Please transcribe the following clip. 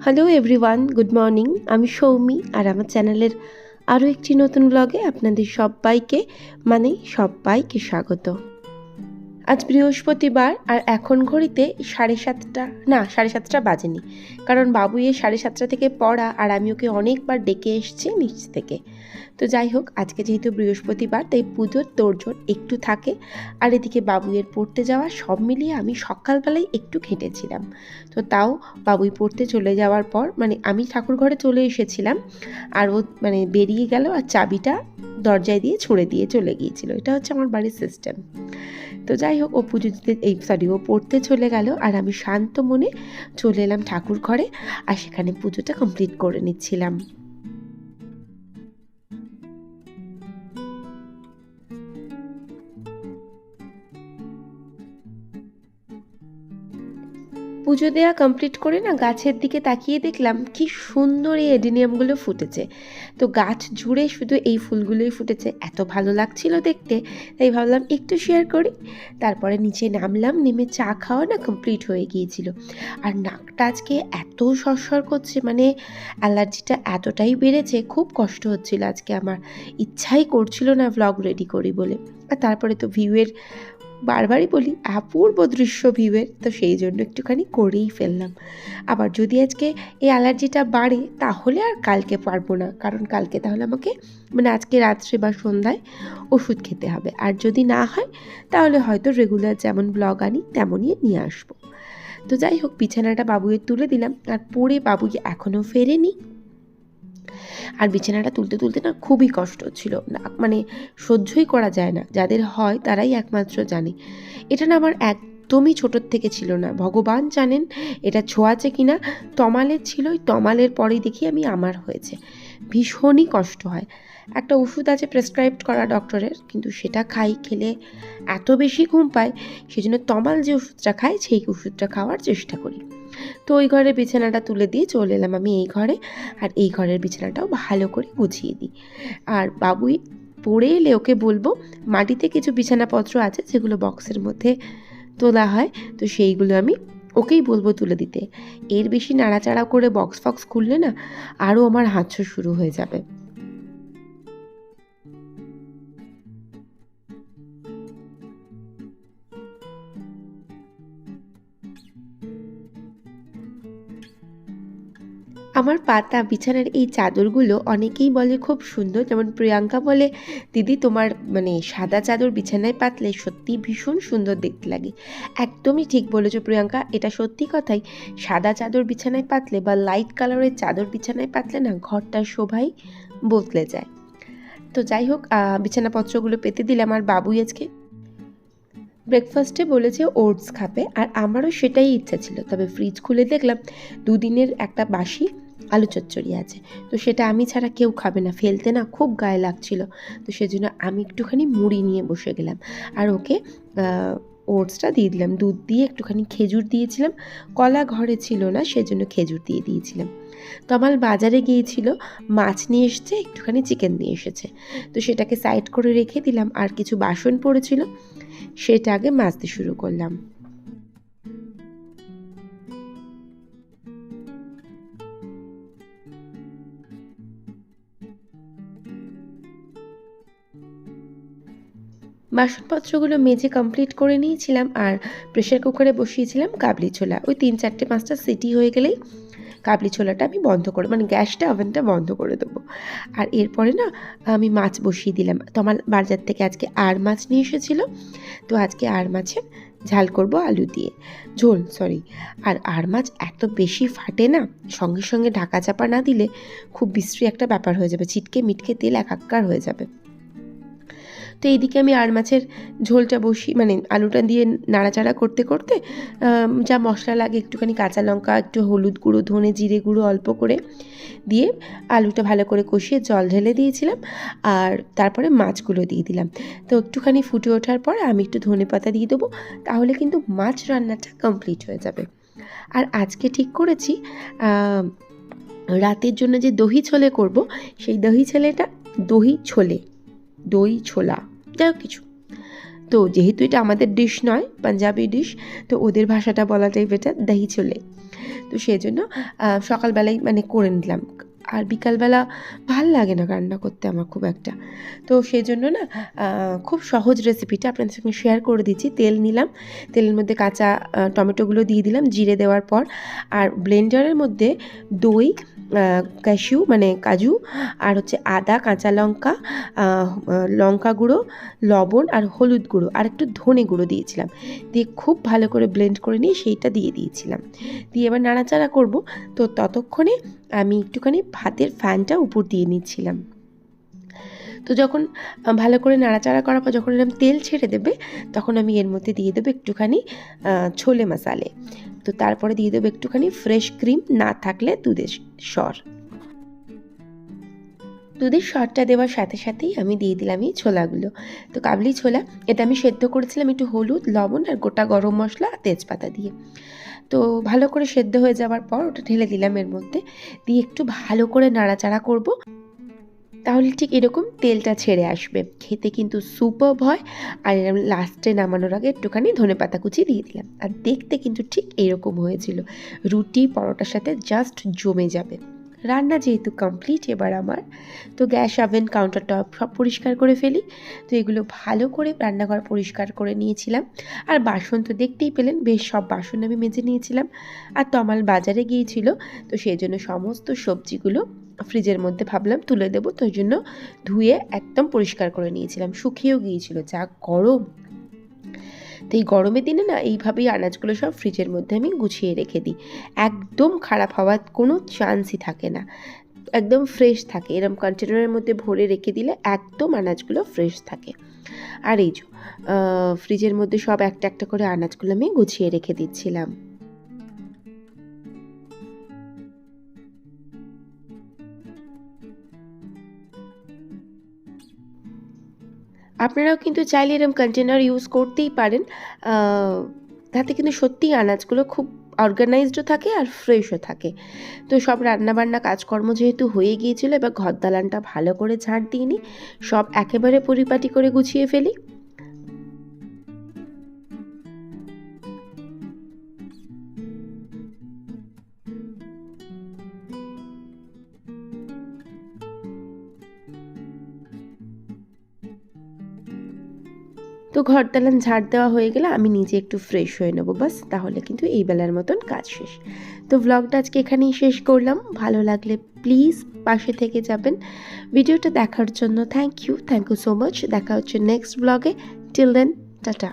Hello everyone, good morning. আমি সৌমি আর আমার চ্যানেলের আরও একটি নতুন ব্লগে আপনাদের সবাইকে স্বাগত। আজ বৃহস্পতিবার আর এখন ঘড়িতে 7:30 বাজেনি, কারণ বাবু 7:30 থেকে পড়া আর আমি ওকে অনেকবার ডেকে এসেছি নিচ থেকে। তো যাই হোক, আজকে যেহেতু বৃহস্পতিবার তাই পুজোর তোড়জোড় একটু থাকে, আর এদিকে বাবুয়ের পড়তে যাওয়া, সব মিলিয়ে আমি সকালবেলায় একটু ঘেঁটেছিলাম। তো তাও বাবুই পড়তে চলে যাওয়ার পর আমি ঠাকুর ঘরে চলে এসেছিলাম আর ও বেরিয়ে গেল আর চাবিটা দরজায় দিয়ে ছুঁড়ে দিয়ে চলে গিয়েছিল। এটা হচ্ছে আমার বাড়ির সিস্টেম। তো যাই হোক, ও পড়তে চলে গেল আর আমি শান্ত মনে চলে এলাম ঠাকুর ঘরে আর সেখানে পুজোটা কমপ্লিট করে নিচ্ছিলাম। পুজো দেওয়া কমপ্লিট করে গাছের দিকে তাকিয়ে দেখলাম কি সুন্দর এই এডেনিয়ামগুলো ফুটেছে। তো গাছ জুড়ে শুধু এই ফুলগুলোই ফুটেছে, এত ভালো লাগছিল দেখতে, তাই ভাবলাম একটু শেয়ার করি। তারপরে নিচে নামলাম, নেমে চা খাওয়া কমপ্লিট হয়ে গিয়েছিল। আর নাকটা আজকে এত সরসর করছে, অ্যালার্জিটা এতটাই বেড়েছে, খুব কষ্ট হচ্ছিল আজকে। আমার ইচ্ছাই করছিল না ভ্লগ রেডি করি বলে। আর তারপরে তো ভিউয়ের, বারবারই বলি, অপূর্ব দৃশ্য ভিউয়ের, তো সেই জন্য একটুখানি করেই ফেললাম। আবার যদি আজকে এই অ্যালার্জিটা বাড়ে তাহলে আর কালকে পারবো না, কারণ কালকে তাহলে আমাকে আজকে রাত্রে বা সন্ধ্যায় ওষুধ খেতে হবে। আর যদি না হয় তাহলে হয়তো রেগুলার যেমন ব্লগ আনি তেমনই নিয়ে আসবো। তো যাই হোক, বিছানাটা বাবুয়ের তুলে দিলাম, আর পরে বাবু এখনও ফেরেনি। আর বিছানাটা তুলতে তুলতে খুবই কষ্ট হচ্ছিল, সহ্যই করা যায় না। যাদের হয় তারাই একমাত্র জানে। এটা আমার একদমই ছোটোর থেকে ছিল না, ভগবান জানেন এটা ছোঁয়াচে কিনা। তমালের ছিল, ওই তমালের পরেই দেখি আমার হয়েছে। ভীষণই কষ্ট হয়। একটা ওষুধ আছে প্রেসক্রাইব করা ডক্টরের, কিন্তু সেটা খেলে এত বেশি ঘুম পায়, সেজন্য তমাল যে ওষুধটা খাই সেই ওষুধটা খাওয়ার চেষ্টা করি। তো ওই ঘরে বিছানাটা তুলে দিয়ে চলে এলাম আমি এই ঘরে, আর এই ঘরের বিছানাটাও ভালো করে গুছিয়ে দিই। আর বাবুই পড়ে এলে ওকে বলবো, মাটিতে কিছু বিছানাপত্র আছে যেগুলো বক্সের মধ্যে তোলা হয়, তো সেইগুলো আমি ওকেই বলবো তুলে দিতে। এর বেশি নাড়াচাড়া করে বক্স ফক্স খুললে আরও আমার হাতছো শুরু হয়ে যাবে। আমার পাতা বিছানার এই চাদরগুলো অনেকেই বলে খুব সুন্দর, যেমন প্রিয়াঙ্কা বলে, দিদি তোমার সাদা চাদর বিছানায় পাতলে সত্যি ভীষণ সুন্দর দেখতে লাগে। একদমই ঠিক বলেছো প্রিয়াঙ্কা, এটা সত্যি কথাই। সাদা চাদর বিছানায় পাতলে বা লাইট কালারের চাদর বিছানায় পাতলে ঘরটার শোভাই বদলে যায়। তো যাই হোক, বিছানাপত্রগুলো পেতে দিলাম। আর বাবুই আজকে ব্রেকফাস্টে বলেছে ওটস খাবে, আর আমারও সেটাই ইচ্ছা ছিল। তবে ফ্রিজ খুলে দেখলাম দুদিনের একটা বাসি আলু চচ্চড়ি আছে, তো সেটা আমি ছাড়া কেউ খাবে না, ফেলতে খুব গায়ে লাগছিল। তো সেজন্য আমি একটুখানি মুড়ি নিয়ে বসে গেলাম আর ওকে ওটসটা দিয়ে দিলাম। দুধ দিয়ে একটুখানি খেজুর দিয়েছিলাম, কলা ঘরে ছিল না সেজন্য খেজুর দিয়ে দিয়েছিলাম। তমাল বাজারে গিয়েছিল, মাছ নিয়ে এসেছে, একটুখানি চিকেন নিয়ে এসেছে, তো সেটাকে সাইড করে রেখে দিলাম। আর কিছু বাসন পড়েছিল, সেটা আগে মাজতে শুরু করলাম। বাসনপত্রগুলো মেজে কমপ্লিট করে নিয়েছিলাম, আর প্রেশার কুকারে বসিয়েছিলাম কাবলি ছোলা। ওই 3-4-5টা সিটি হয়ে গেলেই কাবলি ছোলাটা আমি বন্ধ করে, গ্যাসটা ওভেনটা বন্ধ করে দেবো। আর এরপরে আমি মাছ বসিয়ে দিলাম। তোমার বাজার থেকে আজকে আর মাছ নিয়ে এসেছিলো, তো আজকে আর মাছের ঝাল করব আলু দিয়ে, ঝোল। আর মাছ এত বেশি ফাটে না, সঙ্গে সঙ্গে ঢাকা চাপা না দিলে খুব বিশ্রী একটা ব্যাপার হয়ে যাবে, ছিটকে মিটকে তেল একাকার হয়ে যাবে। তো এইদিকে আমি আর মাছের ঝোলটা আলুটা দিয়ে নাড়াচাড়া করতে করতে যা মশলা লাগে, একটুখানি কাঁচা লঙ্কা, একটু হলুদ গুঁড়ো, ধনে জিরে গুঁড়ো অল্প করে দিয়ে আলুটা ভালো করে কষিয়ে জল ঢেলে দিয়েছিলাম। আর তারপরে মাছগুলো দিয়ে দিলাম। তো একটুখানি ফুটে ওঠার পর আমি একটু ধনেপাতা দিয়ে দেবো, তাহলে কিন্তু মাছ রান্নাটা কমপ্লিট হয়ে যাবে। আর আজকে ঠিক করেছি রাতের জন্য যে দহি ছোলে করব, সেই দহি ছোলা যাই কিছু। তো যেহেতু এটা আমাদের ডিশ নয়, পাঞ্জাবি ডিশ, তো ওদের ভাষাটা বলাটাই বেটার, দহি ছোলে। তো সেই জন্য সকালবেলাই মানে করে নিলাম। আর বিকালবেলা ভাল লাগে না রান্না করতে আমার খুব একটা। তো সেই জন্য না খুব সহজ রেসিপিটা আপনাদের সঙ্গে শেয়ার করে দিচ্ছি। তেল নিলাম, তেলের মধ্যে কাঁচা টমেটোগুলো দিয়ে দিলাম জিরে দেওয়ার পর। আর ব্লেন্ডারের মধ্যে দই, ক্যাশিউ মানে কাজু, আর হচ্ছে আদা, কাঁচা লঙ্কা, লঙ্কা গুঁড়ো, লবণ আর হলুদ গুঁড়ো আর একটু ধনে গুঁড়ো দিয়েছিলাম। দিয়ে খুব ভালো করে ব্লেন্ড করে নিয়ে সেইটা দিয়ে দিয়েছিলাম। দিয়ে এবার নাড়াচাড়া করব। তো ততক্ষণে আমি একটুখানি ভাতের ফ্যানটা উপর দিয়ে নিচ্ছিলাম। তো যখন ভালো করে নাড়াচাড়া করার পর যখন এরকম তেল ছেড়ে দেবে, তখন আমি এর মধ্যে দিয়ে দেবো একটুখানি ছোলে মশালে। তো তারপরে দিয়ে দেবো একটুখানি ফ্রেশ ক্রিম, না থাকলে দুধের সর। দুধের সরটা দেওয়ার সাথে সাথেই আমি দিয়ে দিলাম এই ছোলাগুলো। তো কাবলি ছোলা, এটা আমি সেদ্ধ করেছিলাম একটু হলুদ, লবণ আর গোটা গরম মশলা, তেজপাতা দিয়ে। তো ভালো করে সেদ্ধ হয়ে যাওয়ার পর ওটা ঢেলে দিলাম এর মধ্যে, দিয়ে একটু ভালো করে নাড়াচাড়া করব। তাহলে ঠিক এরকম তেলটা ছেড়ে আসবে, খেতে কিন্তু সুপারব হয়। আর এরকম লাস্টে নামানোর আগে একটুখানি ধনেপাতা কুচি দিয়ে দিলাম। আর দেখতে কিন্তু ঠিক এরকম হয়েছিল, রুটি পরোটার সাথে জাস্ট জমে যাবে। রান্না যেহেতু কমপ্লিট এবার আমার, তো গ্যাস, ওভেন, কাউন্টার টপ সব পরিষ্কার করে ফেলি। তো এগুলো ভালো করে রান্নাঘর পরিষ্কার করে নিয়েছিলাম। আর বাসন তো দেখতেই পেলেন, বেশ সব বাসন আমি মেজে নিয়েছিলাম। আর তমাল বাজারে গিয়েছিল, তো সেই জন্য সমস্ত সবজিগুলো ফ্রিজের মধ্যে ভাবলাম তুলে দেবো, তো ওই জন্য ধুয়ে একদম পরিষ্কার করে নিয়েছিলাম। শুকিয়েও গিয়েছিল, যা গরম। তো এই গরমের দিনে না এইভাবেই আনাজগুলো সব ফ্রিজের মধ্যে আমি গুছিয়ে রেখে দিই। একদম খারাপ হওয়ার কোনো চান্সই থাকে না, একদম ফ্রেশ থাকে। এরকম কন্টেনারের মধ্যে ভরে রেখে দিলে একদম আনাজগুলো ফ্রেশ থাকে। আর এই যে ফ্রিজের মধ্যে সব একটা একটা করে আনাজগুলো আমি গুছিয়ে রেখে দিচ্ছিলাম। আপনারাও কিন্তু চাইলে এরকম কন্টেনার ইউজ করতেই পারেন। তাতে কিন্তু সত্যিই আনাজগুলো খুব অর্গানাইজডও থাকে আর ফ্রেশও থাকে। তো সব রান্নাবান্না কাজকর্ম যেহেতু হয়ে গিয়েছিলো, এবার ঘর দালানটা ভালো করে ঝাঁট দিয়ে নিই, সব একেবারে পরিপাটি করে গুছিয়ে ফেলি। তো ঘর দালান ঝাড় দেওয়া হয়ে গেলে আমি নিজে একটু ফ্রেশ হয়ে নেবো, বাস তাহলে কিন্তু এই বেলার মতন কাজ শেষ। তো ব্লগটা আজকে এখানেই শেষ করলাম। ভালো লাগলে প্লিজ পাশে থেকে যাবেন। ভিডিওটা দেখার জন্য থ্যাংক ইউ সো মাচ। দেখা হচ্ছে নেক্সট ব্লগে। Till then, tata.